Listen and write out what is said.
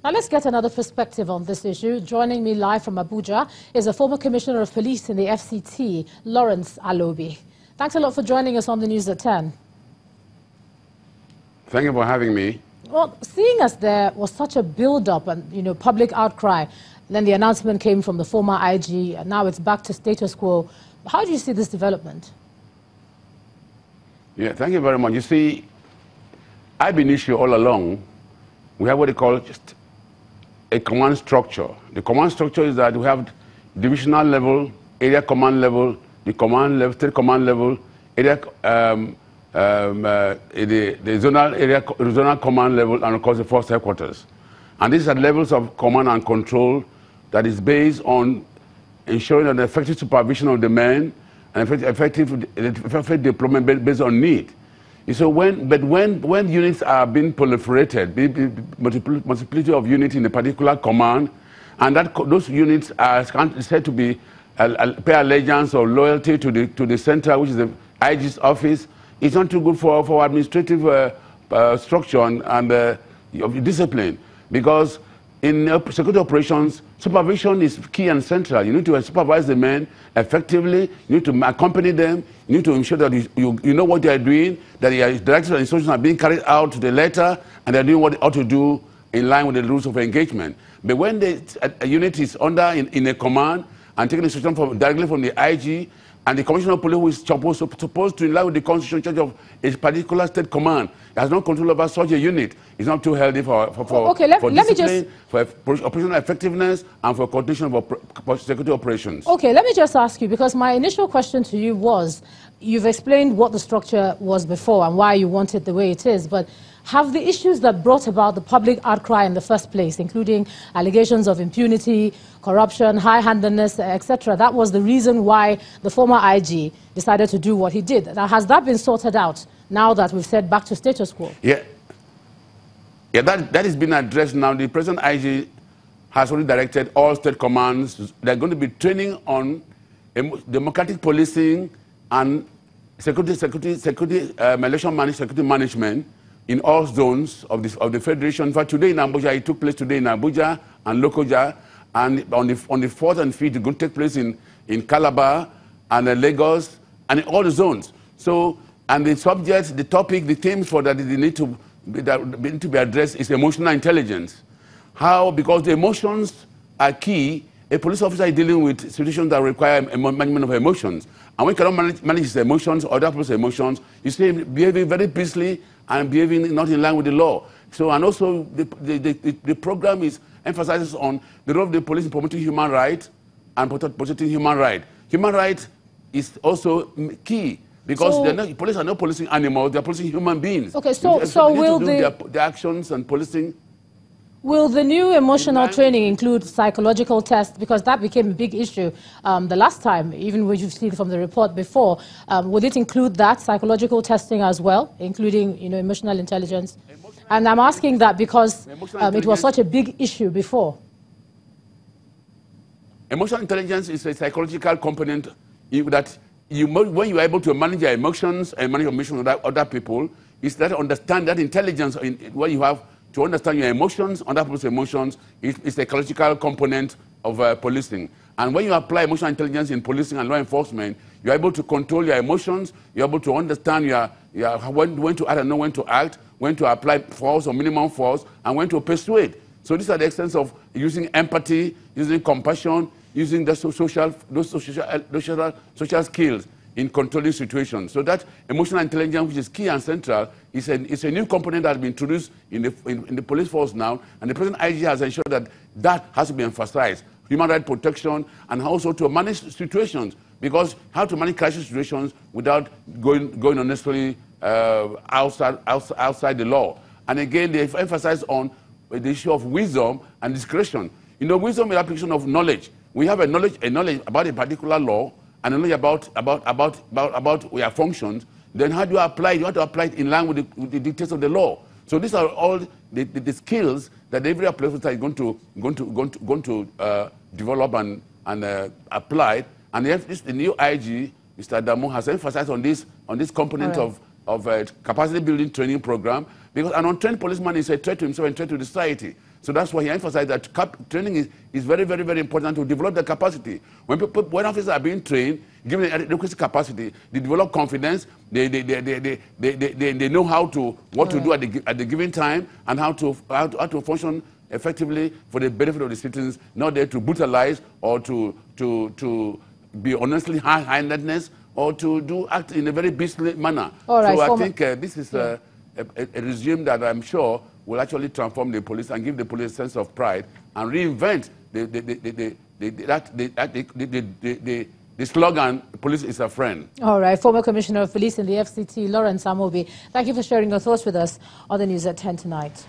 Now let's get another perspective on this issue. Joining me live from Abuja is a former Commissioner of Police in the FCT, Lawrence Alobi. Thanks a lot for joining us on the news at 10. Thank you for having me. Well, seeing as there was such a build-up and, public outcry, then the announcement came from the former IG, and now it's back to status quo. How do you see this development? Yeah, thank you very much. You see, I've been issue all along. We have what they call just a command structure. The command structure is that we have divisional level, area command level, the command level, state command level, area, the zonal command level, and of course the force headquarters. And these are levels of command and control that is based on ensuring an effective supervision of the men and effective deployment based on need. So when units are being proliferated, multiplicity of units in a particular command, and those units are said to be pay allegiance or loyalty to the center, which is the IG's office, it's not too good for administrative structure and discipline, because in security operations, supervision is key and central. You need to supervise the men effectively. You need to accompany them. You need to ensure that you know what they are doing, that their directives and instructions are being carried out to the letter, and they're doing what they ought to do in line with the rules of engagement. But when a unit is in a command and taking instruction directly from the IG, and the Commissioner of Police, who is supposed to, in line with the Constitution, in charge of a particular state command, has no control over such a unit. It's not too healthy for discipline, for operational effectiveness, and for coordination of security operations. Okay, let me just ask you, because my initial question to you was, you've explained what the structure was before and why you want it the way it is, but have the issues that brought about the public outcry in the first place, including allegations of impunity, corruption, high-handedness, etc., that was the reason why the former IG decided to do what he did. Now, has that been sorted out now that we've said back to status quo? Yeah, that has been addressed now. The present IG has already directed all state commands. They're going to be training on democratic policing and security management in all zones of the Federation. In fact, today in Abuja, it took place today in Abuja and Lokoja, and on the 4th and 5th, it's going to take place in Calabar and Lagos and in all the zones. So, and the subjects, the topic, the themes for that need to be addressed is emotional intelligence. How? Because the emotions are key. A police officer is dealing with situations that require management of emotions. And when you cannot manage his emotions or other people's emotions, you see him behaving very peacefully and behaving not in line with the law. So, and also the program emphasizes on the role of the police in promoting human rights and protecting human rights. Human rights is also key, because police are not policing animals, they're policing human beings. Okay, so will their actions and policing. Will the new emotional training include psychological tests? Because that became a big issue the last time, even when you've seen from the report before. Would it include that psychological testing as well, including emotional intelligence? And I'm asking that because it was such a big issue before. Emotional intelligence is a psychological component that when you are able to manage your emotions and manage your emotions with other people, is that understand that intelligence where you have to understand your emotions, other people's emotions, is a psychological component of policing. And when you apply emotional intelligence in policing and law enforcement, you're able to control your emotions, you're able to understand when to act and know when to act, when to apply force or minimum force, and when to persuade. So these are the extents of using empathy, using compassion, using those social skills in controlling situations. So that emotional intelligence, which is key and central, is a new component that has been introduced in the police force now, and the present IG has ensured that has to be emphasized. Human rights protection, and also to manage situations, because how to manage crisis situations without going unnecessarily outside the law. And again, they emphasize on the issue of wisdom and discretion. Wisdom is application of knowledge. We have a knowledge about a particular law, and knowledge about your functions. Then how do you apply it? You have to apply it in line with the dictates of the law. So these are all the skills that every police officer is going to develop and apply. And the new IG, Mr. Adamu, has emphasized on this component of capacity building training program, because an untrained policeman is a threat to himself and threat to the society. So that's why he emphasized that training is very, very, very important to develop the capacity. When officers are being trained, given the requisite capacity, they develop confidence, they know what to do at the given time, and how to function effectively for the benefit of the citizens, not there to brutalize or to be honestly high-handedness or to act in a very beastly manner. All right, so I think this is a regime that I'm sure will actually transform the police and give the police a sense of pride and reinvent the slogan, police is a friend. All right. Former Commissioner of Police in the FCT, Lawrence Amobi, thank you for sharing your thoughts with us on the news at 10 tonight.